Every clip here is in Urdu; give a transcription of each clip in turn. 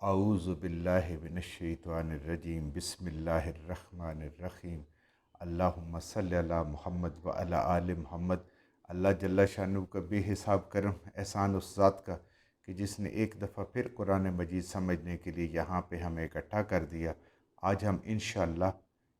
اعوذ باللہ من الشیطان الرجیم بسم اللہ الرحمن الرحیم اللہم صلی علی محمد وعلی آل محمد۔ اللہ جل شانہ کا بے حساب کرم احسان اس ذات کا کہ جس نے ایک دفعہ پھر قرآن مجید سمجھنے کے لیے یہاں پہ ہمیں اکٹھا کر دیا۔ آج ہم انشاءاللہ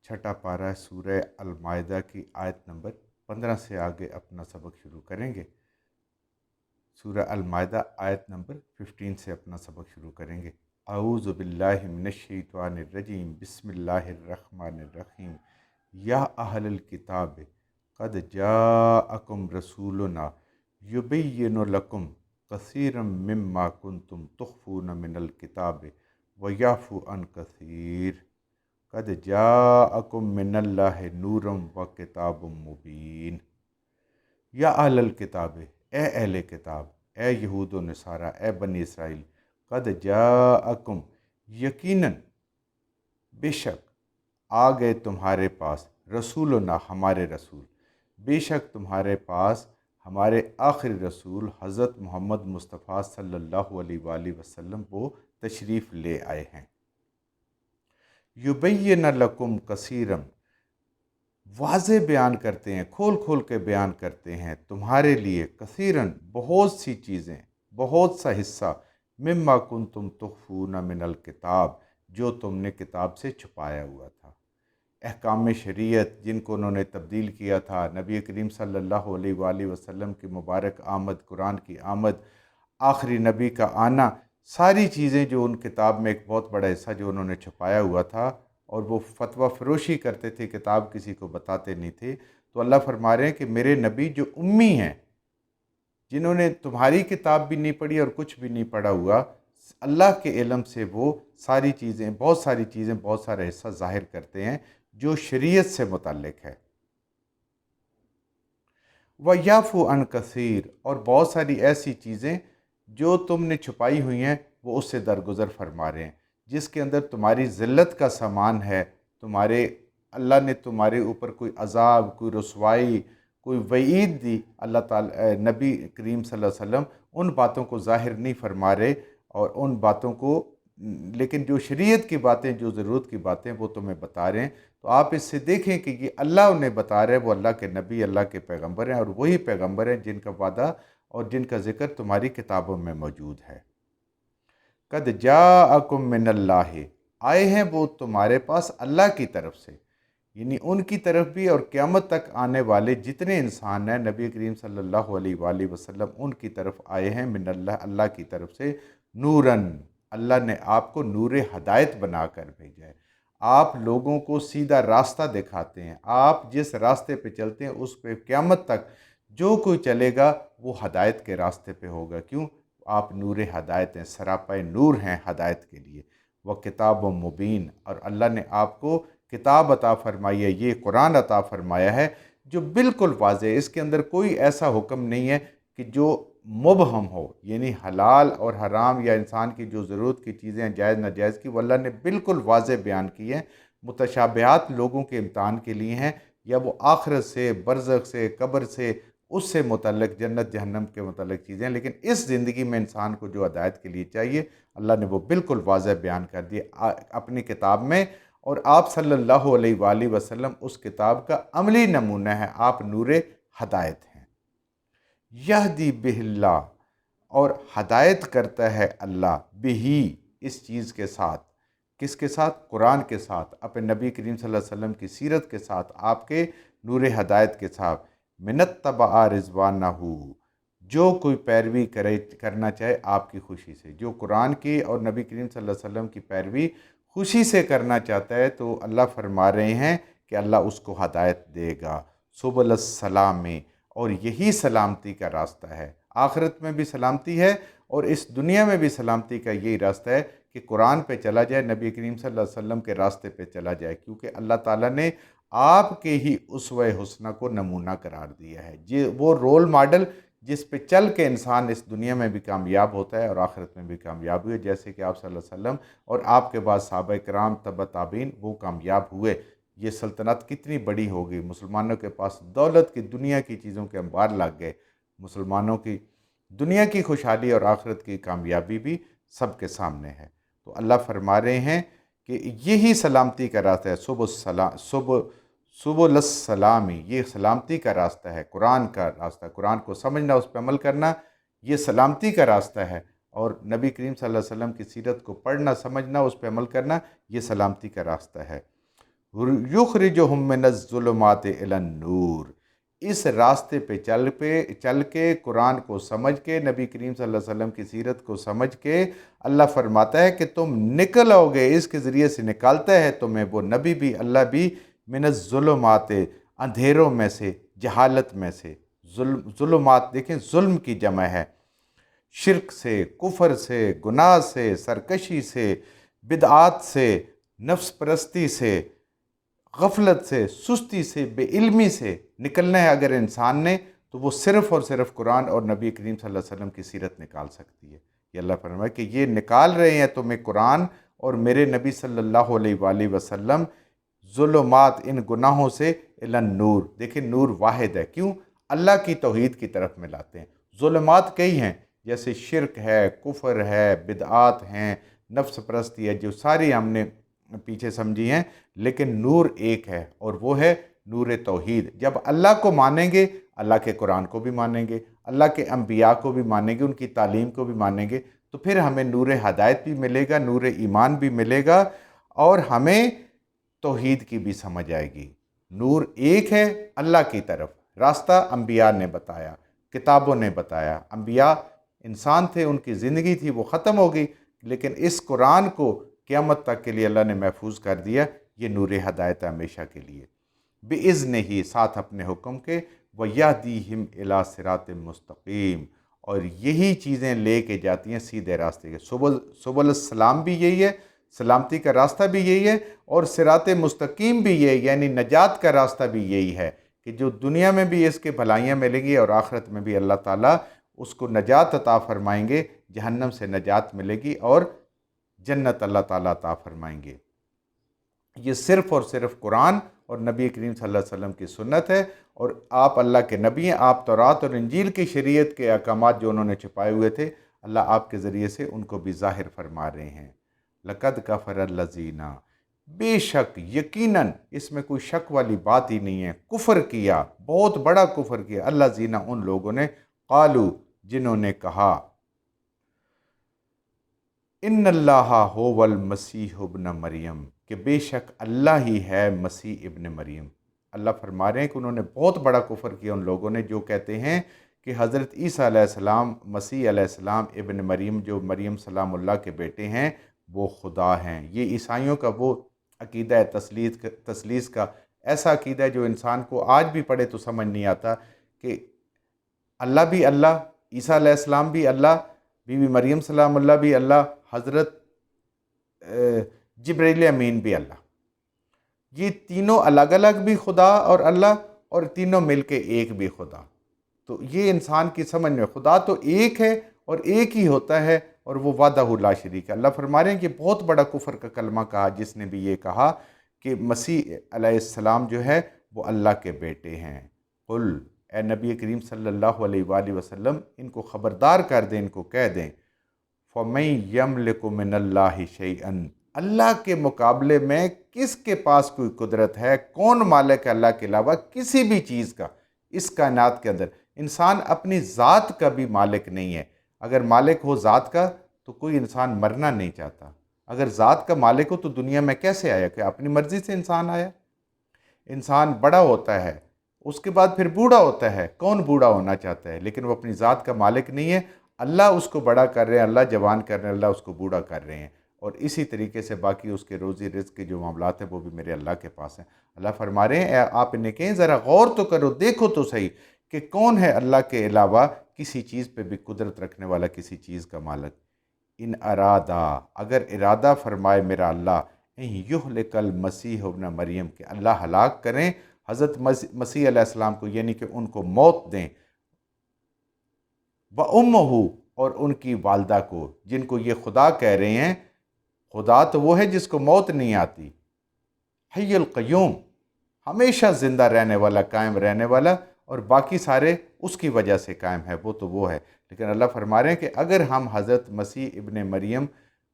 چھٹا پارہ سورہ المائدہ کی آیت نمبر 15 سے آگے اپنا سبق شروع کریں گے۔ سورہ المائدہ آیت نمبر 15 سے اپنا سبق شروع کریں گے۔ اعوذ باللہ من الشیطان الرجیم بسم اللہ الرحمن الرحیم یا اہل الکتاب قد جاءکم رسولنا یبین لکم کثیرا مما کنتم تخفون من الکتاب ویعفو عن کثیر قد جاءکم من اللہ نورا وکتاب مبین۔ یا اہل الکتاب، اے اہل کتاب، اے یہود و نصارہ، اے بنی اسرائیل، قد جاءکم، یقیناً بے شک آ گئے تمہارے پاس، رسولنا، ہمارے رسول، بے شک تمہارے پاس ہمارے آخری رسول حضرت محمد مصطفیٰ صلی اللہ علیہ وآلہ وسلم وہ تشریف لے آئے ہیں۔ یبین لکم کثیرا، واضح بیان کرتے ہیں، کھول کھول کے بیان کرتے ہیں تمہارے لیے، کثیراً، بہت سی چیزیں، بہت سا حصہ، مما کنتم تخفون من الکتاب، جو تم نے کتاب سے چھپایا ہوا تھا۔ احکام شریعت جن کو انہوں نے تبدیل کیا تھا، نبی کریم صلی اللہ علیہ وآلہ وسلم کی مبارک آمد، قرآن کی آمد، آخری نبی کا آنا، ساری چیزیں جو ان کتاب میں ایک بہت بڑا حصہ جو انہوں نے چھپایا ہوا تھا، اور وہ فتویٰ فروشی کرتے تھے، کتاب کسی کو بتاتے نہیں تھے۔ تو اللہ فرما رہے ہیں کہ میرے نبی جو امی ہیں، جنہوں نے تمہاری کتاب بھی نہیں پڑھی اور کچھ بھی نہیں پڑھا ہوا، اللہ کے علم سے وہ ساری چیزیں، بہت ساری چیزیں، بہت سارا حصہ ظاہر کرتے ہیں جو شریعت سے متعلق ہے۔ وَيَعْفُو عَنْ كَثِيرٍ، اور بہت ساری ایسی چیزیں جو تم نے چھپائی ہوئی ہیں وہ اس سے درگزر فرما رہے ہیں، جس کے اندر تمہاری ذلت کا سامان ہے، تمہارے اللہ نے تمہارے اوپر کوئی عذاب، کوئی رسوائی، کوئی وعید دی، اللہ تعالی نبی کریم صلی اللہ علیہ وسلم ان باتوں کو ظاہر نہیں فرما رہے، اور ان باتوں کو، لیکن جو شریعت کی باتیں، جو ضرورت کی باتیں وہ تمہیں بتا رہے ہیں۔ تو آپ اس سے دیکھیں کہ یہ اللہ انہیں بتا رہے ہیں، وہ اللہ کے نبی، اللہ کے پیغمبر ہیں، اور وہی پیغمبر ہیں جن کا وعدہ اور جن کا ذکر تمہاری کتابوں میں موجود ہے۔ قد جاءکم من اللہ، آئے ہیں وہ تمہارے پاس اللہ کی طرف سے، یعنی ان کی طرف بھی، اور قیامت تک آنے والے جتنے انسان ہیں نبی کریم صلی اللہ علیہ وآلہ وسلم ان کی طرف آئے ہیں، من اللہ، اللہ کی طرف سے، نوراً، اللہ نے آپ کو نور ہدایت بنا کر بھیجا ہے۔ آپ لوگوں کو سیدھا راستہ دکھاتے ہیں، آپ جس راستے پہ چلتے ہیں اس پہ قیامت تک جو کوئی چلے گا وہ ہدایت کے راستے پہ ہوگا۔ کیوں؟ آپ نور ہدایت ہیں، سراپائے نور ہیں ہدایت کے لیے۔ وہ کتاب و مبین، اور اللہ نے آپ کو کتاب عطا فرمائی ہے، یہ قرآن عطا فرمایا ہے جو بالکل واضح ہے، اس کے اندر کوئی ایسا حکم نہیں ہے کہ جو مبہم ہو، یعنی حلال اور حرام یا انسان کی جو ضرورت کی چیزیں ہیں، جائز ناجائز کی، وہ اللہ نے بالکل واضح بیان کی ہیں۔ متشابہات لوگوں کے امتحان کے لیے ہیں، یا وہ آخرت سے، برزخ سے، قبر سے، اس سے متعلق، جنت جہنم کے متعلق چیزیں، لیکن اس زندگی میں انسان کو جو ہدایت کے لیے چاہیے اللہ نے وہ بالکل واضح بیان کر دی اپنی کتاب میں، اور آپ صلی اللہ علیہ وآلہ وسلم اس کتاب کا عملی نمونہ ہے، آپ نور ہدایت ہیں۔ یہدی بہ اللہ، اور ہدایت کرتا ہے اللہ، بہی، اس چیز کے ساتھ، کس کے ساتھ؟ قرآن کے ساتھ، اپنے نبی کریم صلی اللہ علیہ وسلم کی سیرت کے ساتھ، آپ کے نور ہدایت کے ساتھ، من اتبع رضوانہ، جو کوئی پیروی کرنا چاہے آپ کی خوشی سے، جو قرآن کی اور نبی کریم صلی اللہ علیہ وسلم کی پیروی خوشی سے کرنا چاہتا ہے، تو اللہ فرما رہے ہیں کہ اللہ اس کو ہدایت دے گا، سبل السلام میں، اور یہی سلامتی کا راستہ ہے، آخرت میں بھی سلامتی ہے اور اس دنیا میں بھی سلامتی کا یہی راستہ ہے کہ قرآن پہ چلا جائے، نبی کریم صلی اللہ علیہ وسلم کے راستے پہ چلا جائے، کیونکہ اللہ تعالیٰ نے آپ کے ہی اسوہ حسنہ کو نمونہ قرار دیا ہے، وہ رول ماڈل جس پہ چل کے انسان اس دنیا میں بھی کامیاب ہوتا ہے اور آخرت میں بھی کامیاب ہوئے، جیسے کہ آپ صلی اللہ علیہ وسلم اور آپ کے بعد صحابہ کرام، تبع تابعین، وہ کامیاب ہوئے۔ یہ سلطنت کتنی بڑی ہوگی، مسلمانوں کے پاس دولت کی، دنیا کی چیزوں کے انبار لگ گئے، مسلمانوں کی دنیا کی خوشحالی اور آخرت کی کامیابی بھی سب کے سامنے ہے۔ تو اللہ فرما رہے ہیں کہ یہی سلامتی کا راستہ ہے، سبل السلام، یہ سلامتی کا راستہ ہے، قرآن کا راستہ، قرآن کو سمجھنا، اس پہ عمل کرنا، یہ سلامتی کا راستہ ہے، اور نبی کریم صلی اللہ علیہ وسلم کی سیرت کو پڑھنا، سمجھنا، اس پہ عمل کرنا، یہ سلامتی کا راستہ ہے۔ یخرجہم من الظلمات الی النور، اس راستے پہ چل کے قرآن کو سمجھ کے، نبی کریم صلی اللہ علیہ وسلم کی سیرت کو سمجھ کے، اللہ فرماتا ہے کہ تم نکل آؤ گے، اس کے ذریعے سے نکالتا ہے تمہیں وہ نبی بھی، اللہ بھی، من الظلمات، اندھیروں میں سے، جہالت میں سے۔ ظلمات دیکھیں ظلم کی جمع ہے، شرک سے، کفر سے، گناہ سے، سرکشی سے، بدعات سے، نفس پرستی سے، غفلت سے، سستی سے، بے علمی سے نکلنا ہے اگر انسان نے، تو وہ صرف اور صرف قرآن اور نبی کریم صلی اللہ علیہ وسلم کی سیرت نکال سکتی ہے۔ یہ اللہ فرمائے کہ یہ نکال رہے ہیں تمہیں قرآن اور میرے نبی صلی اللہ علیہ وآلہ وسلم، ظلمات، ان گناہوں سے، الی النور، دیکھیں نور واحد ہے، کیوں؟ اللہ کی توحید کی طرف ملاتے ہیں۔ ظلمات کئی ہیں، جیسے شرک ہے، کفر ہے، بدعات ہیں، نفس پرستی ہے، جو ساری ہم نے پیچھے سمجھی ہیں، لیکن نور ایک ہے، اور وہ ہے نور توحید۔ جب اللہ کو مانیں گے، اللہ کے قرآن کو بھی مانیں گے، اللہ کے انبیاء کو بھی مانیں گے، ان کی تعلیم کو بھی مانیں گے، تو پھر ہمیں نور ہدایت بھی ملے گا، نور ایمان بھی ملے گا، اور ہمیں توحید کی بھی سمجھ آئے گی۔ نور ایک ہے اللہ کی طرف، راستہ انبیاء نے بتایا، کتابوں نے بتایا، انبیاء انسان تھے، ان کی زندگی تھی، وہ ختم ہو گئی، لیکن اس قرآن کو قیامت تک کے لیے اللہ نے محفوظ کر دیا، یہ نور ہدایت ہمیشہ کے لیے، بِإِذْنِهِ، ساتھ اپنے حکم کے، وَيَهْدِيهِمْ إِلَىٰ صِرَاطٍ مستقیم، اور یہی چیزیں لے کے جاتی ہیں سیدھے راستے کے۔ سبل السلام بھی یہی ہے، سلامتی کا راستہ بھی یہی ہے، اور صراط مستقیم بھی یہی، یعنی نجات کا راستہ بھی یہی ہے، کہ جو دنیا میں بھی اس کے بھلائیاں ملیں گی اور آخرت میں بھی اللہ تعالیٰ اس کو نجات عطا فرمائیں گے، جہنم سے نجات ملے گی اور جنت اللہ تعالیٰ عطا فرمائیں گے۔ یہ صرف اور صرف قرآن اور نبی کریم صلی اللہ علیہ وسلم کی سنت ہے، اور آپ اللہ کے نبی ہیں، آپ تورات اور انجیل کی شریعت کے احکامات جو انہوں نے چھپائے ہوئے تھے، اللہ آپ کے ذریعے سے ان کو بھی ظاہر فرما رہے ہیں۔ لَقَدْ كَفَرَ الَّذِينَ، بے شک، یقیناً، اس میں کوئی شک والی بات ہی نہیں ہے، کفر کیا، بہت بڑا کفر کیا، الَّذِينَ، ان لوگوں نے، قالوا، جنہوں نے کہا، ان اللہ هو المسیح ابن مریم، کہ بے شک اللہ ہی ہے مسیح ابن مریم۔ اللہ فرما رہے ہیں کہ انہوں نے بہت بڑا کفر کیا ان لوگوں نے جو کہتے ہیں کہ حضرت عیسیٰ علیہ السلام، مسیح علیہ السلام ابن مریم، جو مریم سلام اللہ کے بیٹے ہیں، وہ خدا ہیں۔ یہ عیسائیوں کا وہ عقیدہ ہے، تثلیث کا، ایسا عقیدہ ہے جو انسان کو آج بھی پڑھے تو سمجھ نہیں آتا، کہ اللہ بھی اللہ، عیسیٰ علیہ السلام بھی اللہ، بی بی مریم سلام اللہ بھی اللہ، حضرت جبرائیل امین بھی اللہ، یہ تینوں الگ الگ بھی خدا اور اللہ، اور تینوں مل کے ایک بھی خدا۔ تو یہ انسان کی سمجھ میں، خدا تو ایک ہے اور ایک ہی ہوتا ہے، اور وہ وحدہ لا شریک ہے۔ اللہ فرما رہے ہیں کہ بہت بڑا کفر کا کلمہ کہا جس نے بھی یہ کہا کہ مسیح علیہ السلام جو ہے وہ اللہ کے بیٹے ہیں۔ قل، اے نبی کریم صلی اللہ علیہ وآلہ وسلم، ان کو خبردار کر دیں، ان کو کہہ دیں، فَمَن يَمْلِكُ مِنَ اللَّهِ شَيْئًا، اللہ کے مقابلے میں کس کے پاس کوئی قدرت ہے؟ کون مالک ہے اللہ کے علاوہ کسی بھی چیز کا؟ اس کائنات کے اندر انسان اپنی ذات کا بھی مالک نہیں ہے۔ اگر مالک ہو ذات کا تو کوئی انسان مرنا نہیں چاہتا۔ اگر ذات کا مالک ہو تو دنیا میں کیسے آیا؟ کہ اپنی مرضی سے انسان آیا؟ انسان بڑا ہوتا ہے، اس کے بعد پھر بوڑھا ہوتا ہے، کون بوڑھا ہونا چاہتا ہے؟ لیکن وہ اپنی ذات کا مالک نہیں ہے، اللہ اس کو بڑا کر رہے ہیں، اللہ جوان کر رہے ہیں، اللہ اس کو بوڑھا کر رہے ہیں، اور اسی طریقے سے باقی اس کے روزی رزق کے جو معاملات ہیں وہ بھی میرے اللہ کے پاس ہیں۔ اللہ فرما رہے ہیں آپ انہیں کہیں ذرا غور تو کرو، دیکھو تو صحیح کہ کون ہے اللہ کے علاوہ کسی چیز پہ بھی قدرت رکھنے والا، کسی چیز کا مالک۔ ان ارادہ، اگر ارادہ فرمائے میرا اللہ، یہلک المسیح ابن مریم، کہ اللہ ہلاک کریں حضرت مسیح علیہ السلام کو، یعنی کہ ان کو موت دیں، وَأُمُّهُ، اور ان کی والدہ کو، جن کو یہ خدا کہہ رہے ہیں، خدا تو وہ ہے جس کو موت نہیں آتی، حی القیوم، ہمیشہ زندہ رہنے والا، قائم رہنے والا، اور باقی سارے اس کی وجہ سے قائم ہے، وہ تو وہ ہے۔ لیکن اللہ فرما رہے ہیں کہ اگر ہم حضرت مسیح ابن مریم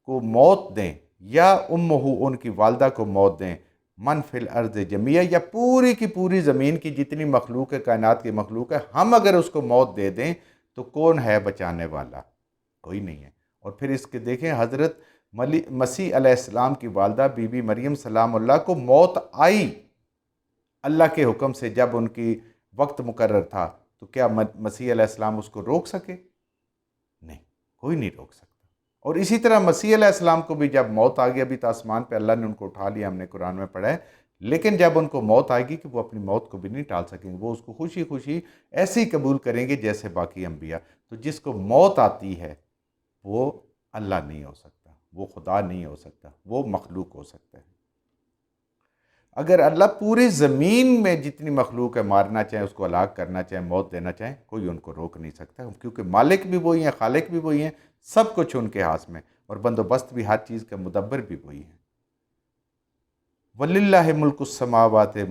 کو موت دیں یا امہ ان کی والدہ کو موت دیں، من فی الارض جمیع یا پوری کی پوری زمین کی جتنی مخلوق ہے، کائنات کی مخلوق ہے، ہم اگر اس کو موت دے دیں تو کون ہے بچانے والا؟ کوئی نہیں ہے۔ اور پھر اس کے دیکھیں حضرت مسیح علیہ السلام کی والدہ بی بی مریم سلام اللہ کو موت آئی اللہ کے حکم سے، جب ان کی وقت مقرر تھا، تو کیا مسیح علیہ السلام اس کو روک سکے؟ نہیں، کوئی نہیں روک سکتا۔ اور اسی طرح مسیح علیہ السلام کو بھی جب موت آ گئی، ابھی تو آسمان پہ اللہ نے ان کو اٹھا لیا، ہم نے قرآن میں پڑھا ہے، لیکن جب ان کو موت آئے گی کہ وہ اپنی موت کو بھی نہیں ٹال سکیں گے، وہ اس کو خوشی خوشی ایسے ہی قبول کریں گے جیسے باقی انبیاء۔ تو جس کو موت آتی ہے وہ اللہ نہیں ہو سکتا، وہ خدا نہیں ہو سکتا، وہ مخلوق ہو سکتا ہے۔ اگر اللہ پوری زمین میں جتنی مخلوق ہے مارنا چاہیں، اس کو ہلاک کرنا چاہیں، موت دینا چاہیں، کوئی ان کو روک نہیں سکتا، کیونکہ مالک بھی وہی ہیں، خالق بھی وہی ہیں، سب کچھ ان کے ہاتھ میں، اور بندوبست بھی ہر چیز کا مدبر بھی وہی ہے۔ وَلِلَّهِ مُلْكُ السَّمَاوَاتِ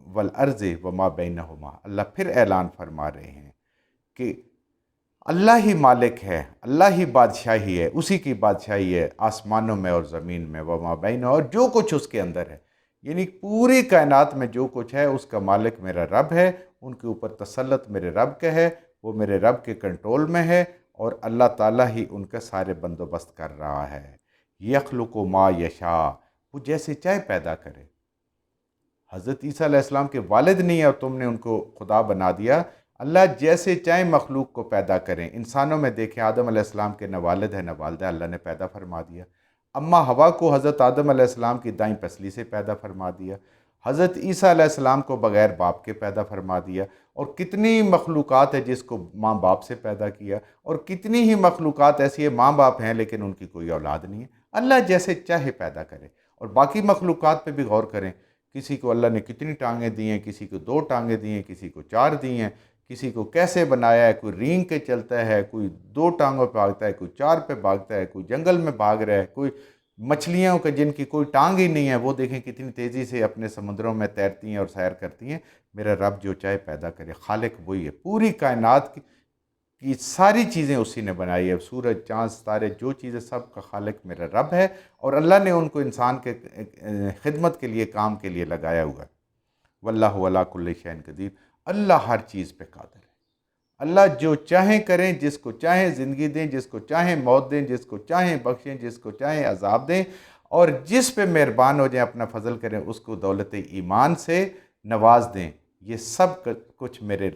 وَالْأَرْضِ وَمَا بَيْنَهُمَا۔ اللہ پھر اعلان فرما رہے ہیں کہ اللہ ہی مالک ہے، اللہ ہی بادشاہی ہے، اسی کی بادشاہی ہے آسمانوں میں اور زمین میں، وما بینہ، اور جو کچھ اس کے اندر ہے، یعنی پوری کائنات میں جو کچھ ہے اس کا مالک میرا رب ہے، ان کے اوپر تسلط میرے رب کا ہے، وہ میرے رب کے کنٹرول میں ہے، اور اللہ تعالیٰ ہی ان کا سارے بندوبست کر رہا ہے۔ یخلق ما یشاء، وہ جیسے چاہے پیدا کرے۔ حضرت عیسیٰ علیہ السلام کے والد نہیں ہے اور تم نے ان کو خدا بنا دیا، اللہ جیسے چاہیں مخلوق کو پیدا کریں۔ انسانوں میں دیکھیں، آدم علیہ السلام کے نہ والد ہے نہ والدہ، اللہ نے پیدا فرما دیا۔ اماں حوا کو حضرت آدم علیہ السلام کی دائیں پسلی سے پیدا فرما دیا۔ حضرت عیسیٰ علیہ السلام کو بغیر باپ کے پیدا فرما دیا۔ اور کتنی مخلوقات ہے جس کو ماں باپ سے پیدا کیا، اور کتنی ہی مخلوقات ایسی ہے ماں باپ ہیں لیکن ان کی کوئی اولاد نہیں ہے۔ اللہ جیسے چاہے پیدا کرے۔ اور باقی مخلوقات پہ بھی غور کریں، کسی کو اللہ نے کتنی ٹانگیں دی ہیں، کسی کو 2 ٹانگیں دی ہیں، کسی کو 4 دی ہیں، کسی کو کیسے بنایا ہے، کوئی رینگ کے چلتا ہے، کوئی 2 ٹانگوں پہ بھاگتا ہے، کوئی 4 پہ بھاگتا ہے، کوئی جنگل میں بھاگ رہا ہے، کوئی مچھلیوں کے جن کی کوئی ٹانگ ہی نہیں ہے، وہ دیکھیں کتنی تیزی سے اپنے سمندروں میں تیرتی ہیں اور سیر کرتی ہیں۔ میرا رب جو چاہے پیدا کرے، خالق وہی ہے، پوری کائنات کی ساری چیزیں اسی نے بنائی ہے، سورج چاند ستارے جو چیزیں، سب کا خالق میرا رب ہے، اور اللہ نے ان کو انسان کے خدمت کے لیے، کام کے لیے لگایا ہوا ہے۔ واللہ علی کل شیء قدیر، اللہ ہر چیز پہ قادر ہے۔ اللہ جو چاہیں کریں، جس کو چاہیں زندگی دیں، جس کو چاہیں موت دیں، جس کو چاہیں بخشیں، جس کو چاہیں عذاب دیں، اور جس پہ مہربان ہو جائیں، اپنا فضل کریں، اس کو دولت ایمان سے نواز دیں۔ یہ سب کچھ میرے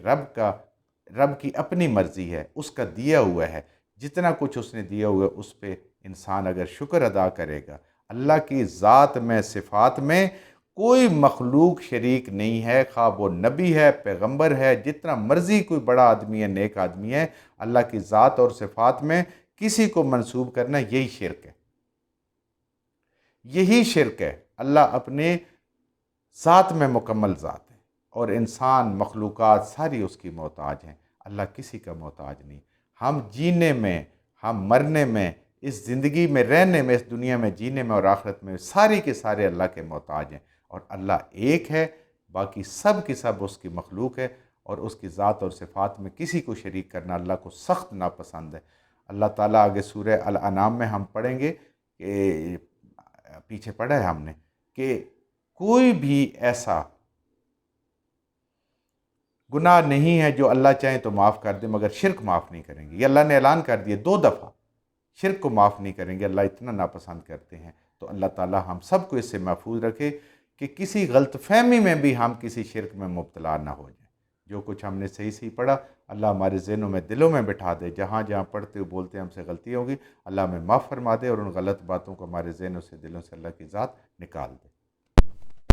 رب کی اپنی مرضی ہے، اس کا دیا ہوا ہے۔ جتنا کچھ اس نے دیا ہوا ہے اس پہ انسان اگر شکر ادا کرے گا۔ اللہ کی ذات میں، صفات میں کوئی مخلوق شریک نہیں ہے، خواہ وہ نبی ہے، پیغمبر ہے، جتنا مرضی کوئی بڑا آدمی ہے، نیک آدمی ہے، اللہ کی ذات اور صفات میں کسی کو منسوب کرنا یہی شرک ہے، یہی شرک ہے۔ اللہ اپنے ذات میں مکمل ذات ہے، اور انسان، مخلوقات ساری اس کی محتاج ہیں، اللہ کسی کا محتاج نہیں۔ ہم جینے میں، ہم مرنے میں، اس زندگی میں رہنے میں، اس دنیا میں جینے میں اور آخرت میں، سارے کے سارے اللہ کے محتاج ہیں، اور اللہ ایک ہے، باقی سب کی سب اس کی مخلوق ہے، اور اس کی ذات اور صفات میں کسی کو شریک کرنا اللہ کو سخت ناپسند ہے۔ اللہ تعالیٰ آگے سورہ الانعام میں ہم پڑھیں گے کہ پیچھے پڑھا ہے ہم نے کہ کوئی بھی ایسا گناہ نہیں ہے جو اللہ چاہیں تو معاف کر دے، مگر شرک معاف نہیں کریں گے۔ یہ اللہ نے اعلان کر دیا 2 دفعہ، شرک کو معاف نہیں کریں گے، اللہ اتنا ناپسند کرتے ہیں۔ تو اللہ تعالیٰ ہم سب کو اس سے محفوظ رکھے کہ کسی غلط فہمی میں بھی ہم کسی شرک میں مبتلا نہ ہو جائیں۔ جو کچھ ہم نے صحیح صحیح پڑھا، اللہ ہمارے ذہنوں میں، دلوں میں بٹھا دے۔ جہاں جہاں پڑھتے ہوئے بولتے ہم سے غلطی ہوگی، اللہ ہمیں معاف فرما دے، اور ان غلط باتوں کو ہمارے ذہنوں سے، دلوں سے اللہ کی ذات نکال دے۔